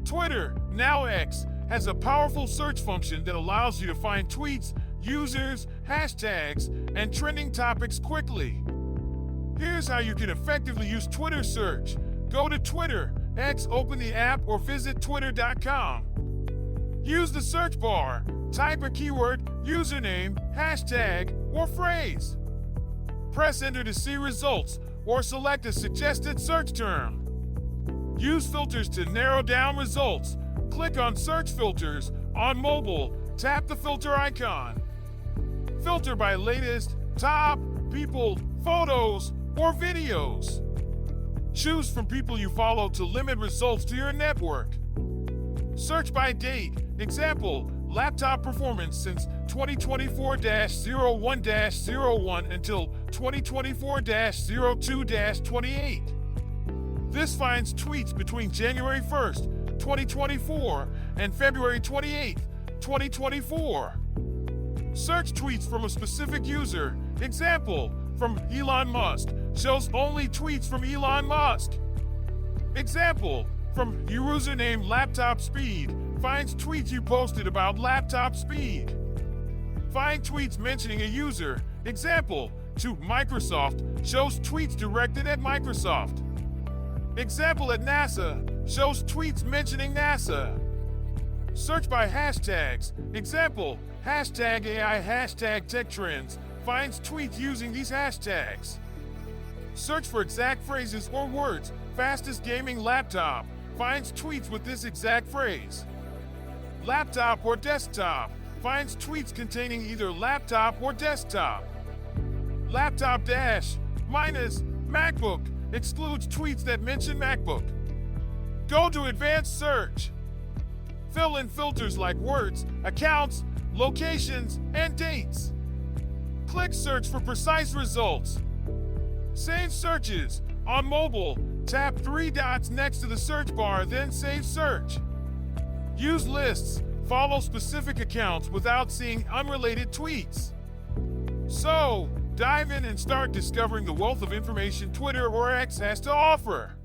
Twitter, now X, has a powerful search function that allows you to find tweets, users, hashtags, and trending topics quickly. Here's how you can effectively use Twitter search. Go to Twitter, X, open the app, or visit twitter.com. Use the search bar. Type a keyword, username, hashtag, or phrase. Press enter to see results, or select a suggested search term. Use filters to narrow down results. Click on Search Filters. On mobile, tap the filter icon. Filter by latest, top, people, photos, or videos. Choose from people you follow to limit results to your network. Search by date. Example, laptop performance since 2024-01-01 until 2024-02-28. This finds tweets between January 1st, 2024 and February 28th, 2024. Search tweets from a specific user. Example, from Elon Musk, shows only tweets from Elon Musk. Example, from username laptop speed, finds tweets you posted about laptop speed. Find tweets mentioning a user. Example, to Microsoft, shows tweets directed at Microsoft. Example at NASA, shows tweets mentioning NASA. Search by hashtags. Example, hashtag AI, hashtag tech trends, finds tweets using these hashtags. Search for exact phrases or words. Fastest gaming laptop, finds tweets with this exact phrase. Laptop or desktop, finds tweets containing either laptop or desktop. Laptop dash minus MacBook excludes tweets that mention MacBook. Go to advanced search. Fill in filters like words, accounts, locations, and dates. Click search for precise results. Save searches. On mobile, tap three dots next to the search bar, then save search. Use lists. Follow specific accounts without seeing unrelated tweets. So, dive in and start discovering the wealth of information Twitter or X has to offer.